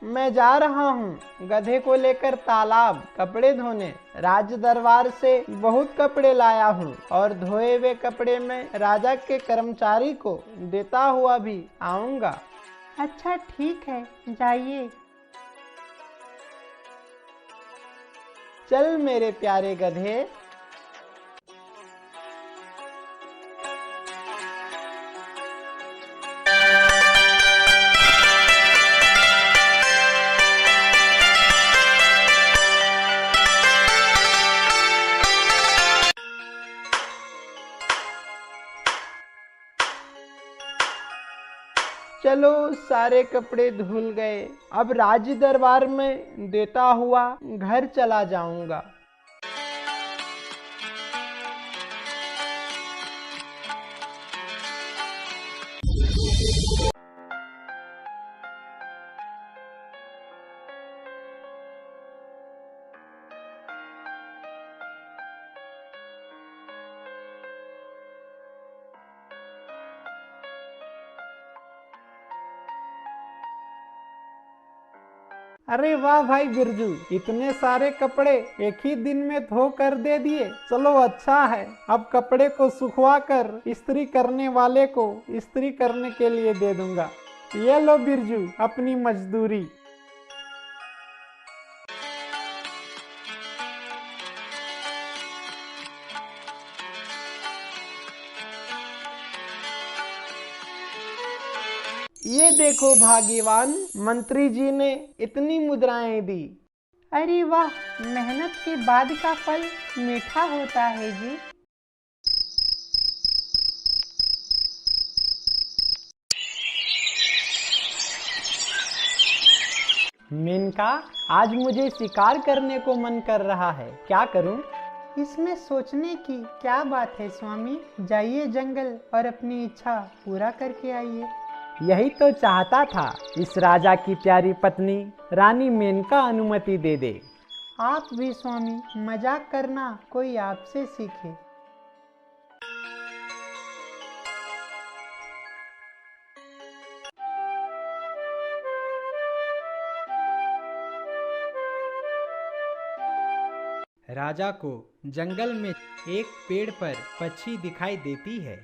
मैं जा रहा हूँ गधे को लेकर तालाब कपड़े धोने। राज दरबार से बहुत कपड़े लाया हूँ और धोए हुए कपड़े में राजा के कर्मचारी को देता हुआ भी आऊँगा। अच्छा ठीक है, जाइए। चल मेरे प्यारे गधे। चलो सारे कपड़े धुल गए, अब राज दरबार में देता हुआ घर चला जाऊंगा। अरे वाह भाई बिरजू, इतने सारे कपड़े एक ही दिन में धो कर दे दिए। चलो अच्छा है, अब कपड़े को सुखवा कर इस्त्री करने वाले को इस्त्री करने के लिए दे दूंगा। ये लो बिरजू अपनी मजदूरी। ये देखो भाग्यवान, मंत्री जी ने इतनी मुद्राएं दी। अरे वाह, मेहनत के बाद का फल मीठा होता है जी। मेनका, आज मुझे शिकार करने को मन कर रहा है, क्या करूं? इसमें सोचने की क्या बात है स्वामी, जाइए जंगल और अपनी इच्छा पूरा करके आइए। यही तो चाहता था, इस राजा की प्यारी पत्नी रानी मेनका अनुमति दे दे। आप भी स्वामी, मजाक करना कोई आपसे सीखे। राजा को जंगल में एक पेड़ पर पक्षी दिखाई देती है।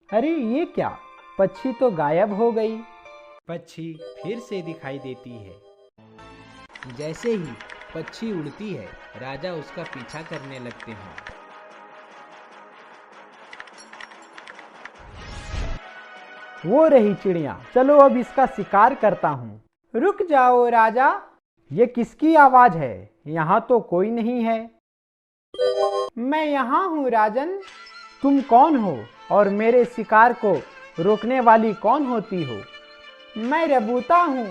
अरे ये क्या, पक्षी तो गायब हो गई। पक्षी फिर से दिखाई देती है। जैसे ही पक्षी उड़ती है, राजा उसका पीछा करने लगते हैं। वो रही चिड़िया, चलो अब इसका शिकार करता हूँ। रुक जाओ राजा, ये किसकी आवाज है? यहाँ तो कोई नहीं है। मैं यहाँ हूँ राजन। तुम कौन हो और मेरे शिकार को रोकने वाली कौन होती हो? मैं रबूता हूँ,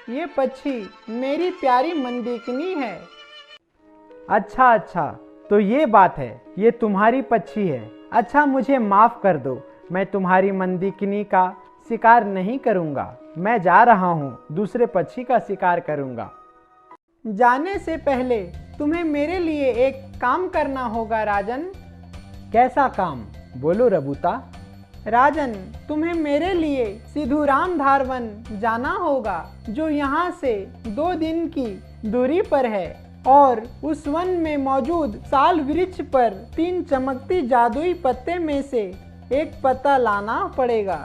ये पक्षी मेरी प्यारी मंदिकनी है। अच्छा अच्छा, तो ये बात है, ये तुम्हारी पक्षी है। अच्छा मुझे माफ कर दो, मैं तुम्हारी मंदिकनी का शिकार नहीं करूँगा। मैं जा रहा हूँ, दूसरे पक्षी का शिकार करूँगा। जाने से पहले तुम्हें मेरे लिए एक काम करना होगा राजन। कैसा काम? बोलो रबूता। राजन, तुम्हें मेरे लिए सिधुराम धार वन जाना होगा, जो यहाँ से 2 दिन की दूरी पर है, और उस वन में मौजूद साल वृक्ष पर 3 चमकती जादुई पत्ते में से एक पत्ता लाना पड़ेगा।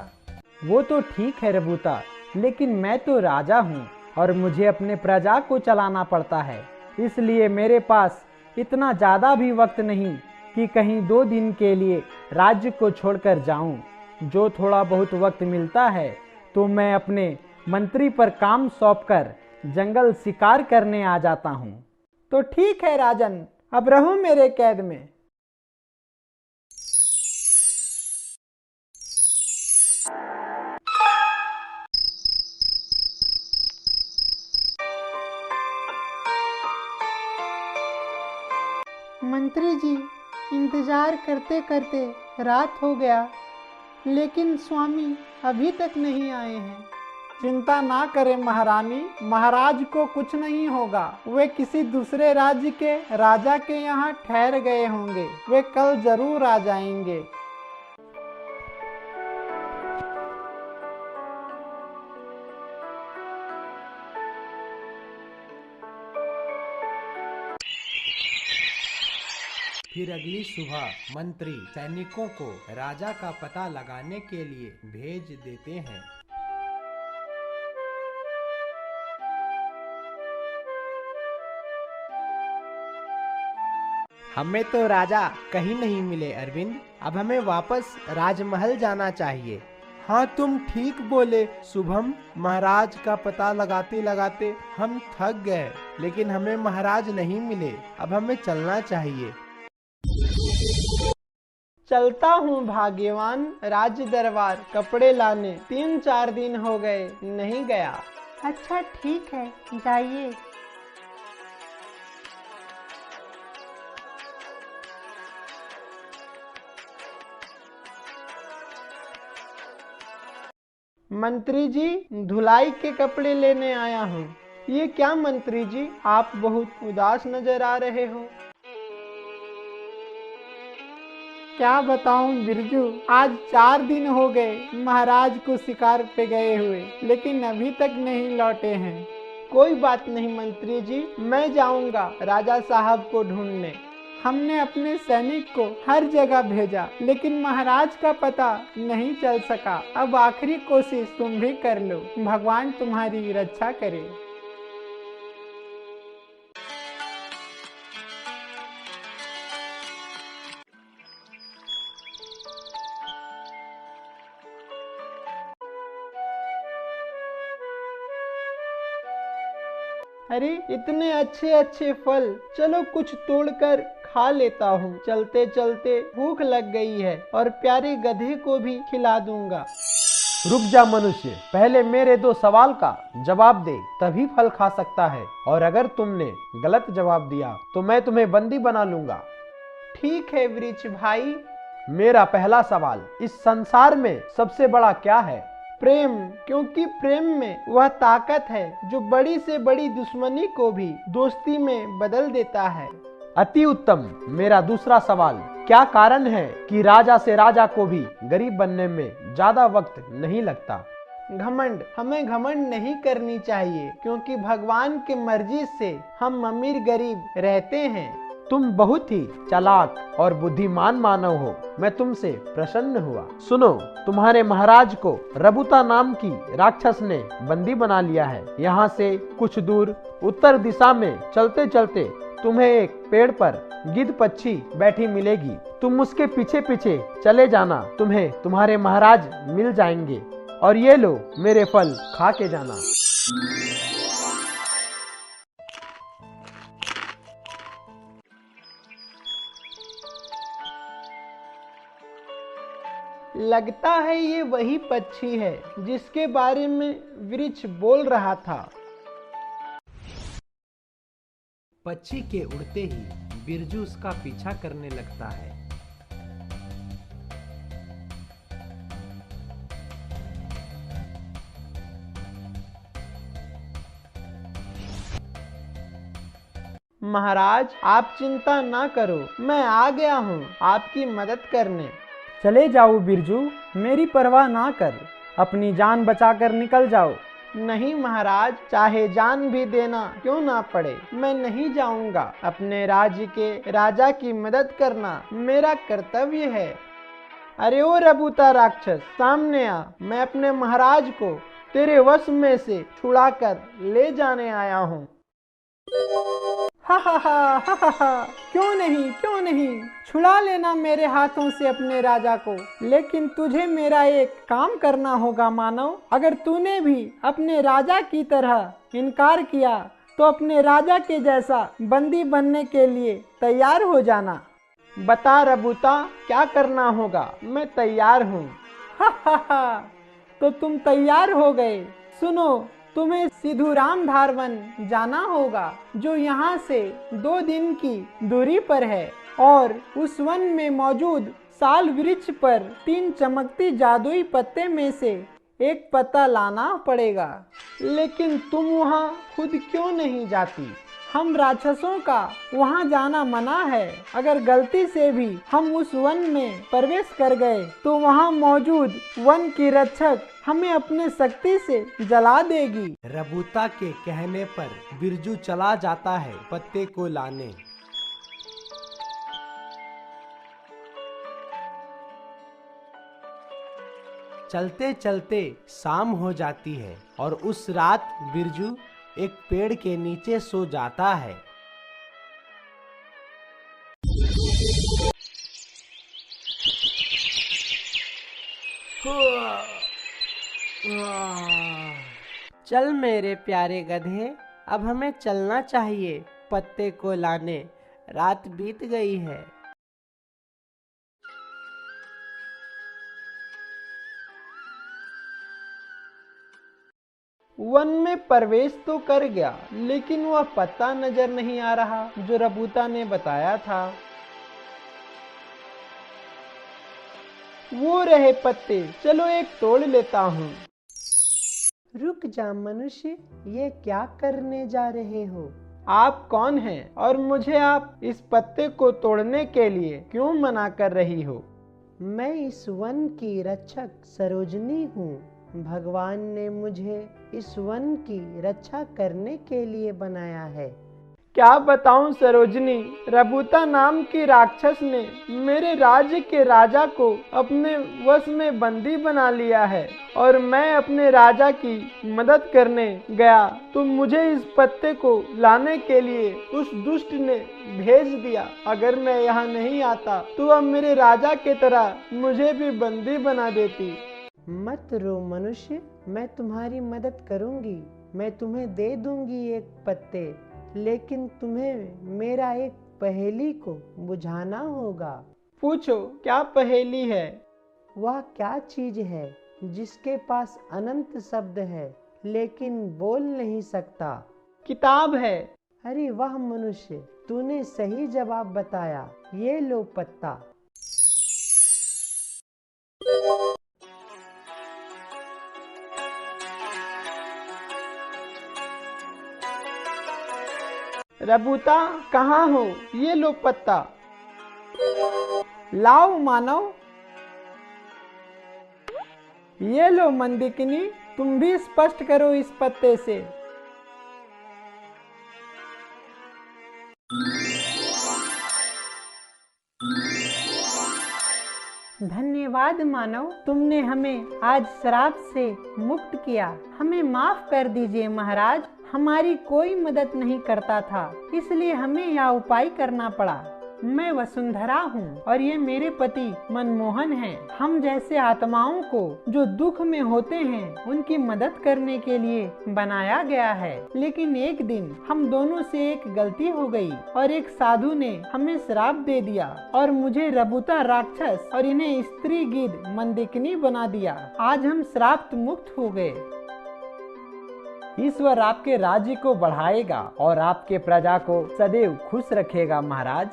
वो तो ठीक है रबूता, लेकिन मैं तो राजा हूँ और मुझे अपने प्रजा को चलाना पड़ता है, इसलिए मेरे पास इतना ज़्यादा भी वक्त नहीं कि कहीं 2 दिन के लिए राज्य को छोड़कर जाऊं। जो थोड़ा बहुत वक्त मिलता है तो मैं अपने मंत्री पर काम सौंपकर जंगल शिकार करने आ जाता हूं। तो ठीक है राजन, अब रहो मेरे कैद में। मंत्री जी, इंतजार करते करते रात हो गया, लेकिन स्वामी अभी तक नहीं आए हैं। चिंता ना करें महारानी, महाराज को कुछ नहीं होगा। वे किसी दूसरे राज्य के राजा के यहाँ ठहर गए होंगे। वे कल जरूर आ जाएंगे। फिर अगली सुबह मंत्री सैनिकों को राजा का पता लगाने के लिए भेज देते हैं। हमें तो राजा कहीं नहीं मिले अरविंद, अब हमें वापस राजमहल जाना चाहिए। हाँ, तुम ठीक बोले शुभम, महाराज का पता लगाते लगाते हम थक गए, लेकिन हमें महाराज नहीं मिले। अब हमें चलना चाहिए। चलता हूँ भाग्यवान, राज दरबार कपड़े लाने 3-4 दिन हो गए नहीं गया। अच्छा ठीक है, जाइए। मंत्री जी, धुलाई के कपड़े लेने आया हूँ। ये क्या मंत्री जी, आप बहुत उदास नजर आ रहे हो। क्या बताऊं बिरजू, आज 4 दिन हो गए महाराज को शिकार पे गए हुए, लेकिन अभी तक नहीं लौटे हैं। कोई बात नहीं मंत्री जी, मैं जाऊंगा राजा साहब को ढूंढने। हमने अपने सैनिक को हर जगह भेजा, लेकिन महाराज का पता नहीं चल सका। अब आखिरी कोशिश तुम भी कर लो, भगवान तुम्हारी रक्षा करे। अरे इतने अच्छे अच्छे फल, चलो कुछ तोड़कर खा लेता हूँ। चलते चलते भूख लग गई है और प्यारे गधे को भी खिला दूंगा। रुक जा मनुष्य, पहले मेरे 2 सवाल का जवाब दे, तभी फल खा सकता है। और अगर तुमने गलत जवाब दिया तो मैं तुम्हें बंदी बना लूंगा। ठीक है वृक्ष भाई। मेरा पहला सवाल, इस संसार में सबसे बड़ा क्या है? प्रेम, क्योंकि प्रेम में वह ताकत है जो बड़ी से बड़ी दुश्मनी को भी दोस्ती में बदल देता है। अति उत्तम। मेरा दूसरा सवाल, क्या कारण है कि राजा से राजा को भी गरीब बनने में ज्यादा वक्त नहीं लगता? घमंड, हमें घमंड नहीं करनी चाहिए, क्योंकि भगवान की मर्जी से हम अमीर गरीब रहते हैं। तुम बहुत ही चालाक और बुद्धिमान मानव हो, मैं तुमसे प्रसन्न हुआ। सुनो, तुम्हारे महाराज को रबुता नाम की राक्षस ने बंदी बना लिया है। यहाँ से कुछ दूर उत्तर दिशा में चलते चलते तुम्हें एक पेड़ पर गिद्ध पक्षी बैठी मिलेगी। तुम उसके पीछे पीछे चले जाना, तुम्हें तुम्हारे महाराज मिल जाएंगे। और ये लो मेरे फल, खा के जाना। लगता है ये वही पक्षी है जिसके बारे में वृक्ष बोल रहा था। पक्षी के उड़ते ही बिरजू उसका पीछा करने लगता है। महाराज, आप चिंता ना करो, मैं आ गया हूँ आपकी मदद करने। चले जाओ बिरजू, मेरी परवाह ना कर, अपनी जान बचाकर निकल जाओ। नहीं महाराज, चाहे जान भी देना क्यों ना पड़े, मैं नहीं जाऊंगा। अपने राज्य के राजा की मदद करना मेरा कर्तव्य है। अरे ओ रबूता राक्षस, सामने आ, मैं अपने महाराज को तेरे वश में से छुड़ाकर ले जाने आया हूँ। हा हा हा हा हा, क्यों नहीं, छुड़ा लेना मेरे हाथों से अपने राजा को, लेकिन तुझे मेरा एक काम करना होगा मानव। अगर तूने भी अपने राजा की तरह इनकार किया तो अपने राजा के जैसा बंदी बनने के लिए तैयार हो जाना। बता रबूता, क्या करना होगा, मैं तैयार हूँ। हा हा हा, तो तुम तैयार हो गए। सुनो, तुम्हें सिद्धूराम धार वन जाना होगा, जो यहाँ से 2 दिन की दूरी पर है, और उस वन में मौजूद साल वृक्ष पर 3 चमकती जादुई पत्ते में से एक पत्ता लाना पड़ेगा। लेकिन तुम वहाँ खुद क्यों नहीं जाती? हम राक्षसों का वहाँ जाना मना है। अगर गलती से भी हम उस वन में प्रवेश कर गए तो वहाँ मौजूद वन की रक्षक हमें अपने शक्ति से जला देगी। रबूता के कहने पर बिरजू चला जाता है पत्ते को लाने। चलते चलते शाम हो जाती है और उस रात बिरजू एक पेड़ के नीचे सो जाता है। चल मेरे प्यारे गधे, अब हमें चलना चाहिए पत्ते को लाने, रात बीत गई है। वन में प्रवेश तो कर गया, लेकिन वह पत्ता नजर नहीं आ रहा जो रबूता ने बताया था। वो रहे पत्ते, चलो एक तोड़ लेता हूँ। रुक जा मनुष्य, ये क्या करने जा रहे हो? आप कौन हैं और मुझे आप इस पत्ते को तोड़ने के लिए क्यों मना कर रही हो? मैं इस वन की रक्षक सरोजनी हूँ। भगवान ने मुझे इस वन की रक्षा करने के लिए बनाया है। क्या बताऊं सरोजनी, रबूता नाम की राक्षस ने मेरे राज्य के राजा को अपने वश में बंदी बना लिया है और मैं अपने राजा की मदद करने गया तो मुझे इस पत्ते को लाने के लिए उस दुष्ट ने भेज दिया। अगर मैं यहाँ नहीं आता तो वह मेरे राजा के तरह मुझे भी बंदी बना देती। मत रो मनुष्य, मैं तुम्हारी मदद करूंगी। मैं तुम्हें दे दूंगी एक पत्ते, लेकिन तुम्हें मेरा एक पहेली को बुझाना होगा। पूछो, क्या पहेली है? वह क्या चीज है जिसके पास अनंत शब्द है लेकिन बोल नहीं सकता? किताब है। अरे वाह मनुष्य, तूने सही जवाब बताया। ये लो पत्ता। रबूता, कहाँ हो? ये लो पत्ता। लाओ मानव। ये लो मंदिकिनी, तुम भी स्पष्ट करो इस पत्ते से। धन्यवाद मानव, तुमने हमें आज श्राप से मुक्त किया। हमें माफ कर दीजिए महाराज, हमारी कोई मदद नहीं करता था, इसलिए हमें यह उपाय करना पड़ा। मैं वसुंधरा हूँ और ये मेरे पति मनमोहन हैं। हम जैसे आत्माओं को जो दुख में होते हैं उनकी मदद करने के लिए बनाया गया है। लेकिन एक दिन हम दोनों से एक गलती हो गई और एक साधु ने हमें श्राप दे दिया और मुझे रबूता राक्षस और इन्हें स्त्री गिद्ध मंदिकिनी बना दिया। आज हम श्राप मुक्त हो गए। ईश्वर आपके राज्य को बढ़ाएगा और आपके प्रजा को सदैव खुश रखेगा महाराज।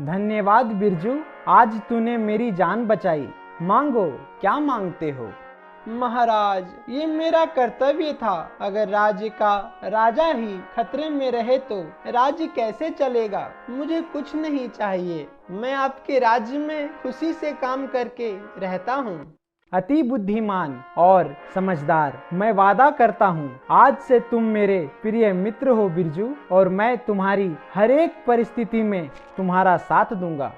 धन्यवाद बिरजू, आज तूने मेरी जान बचाई। मांगो, क्या मांगते हो? महाराज, ये मेरा कर्तव्य था। अगर राज्य का राजा ही खतरे में रहे तो राज्य कैसे चलेगा? मुझे कुछ नहीं चाहिए, मैं आपके राज्य में खुशी से काम करके रहता हूँ। अति बुद्धिमान और समझदार, मैं वादा करता हूँ आज से तुम मेरे प्रिय मित्र हो बिरजू, और मैं तुम्हारी हर एक परिस्थिति में तुम्हारा साथ दूंगा।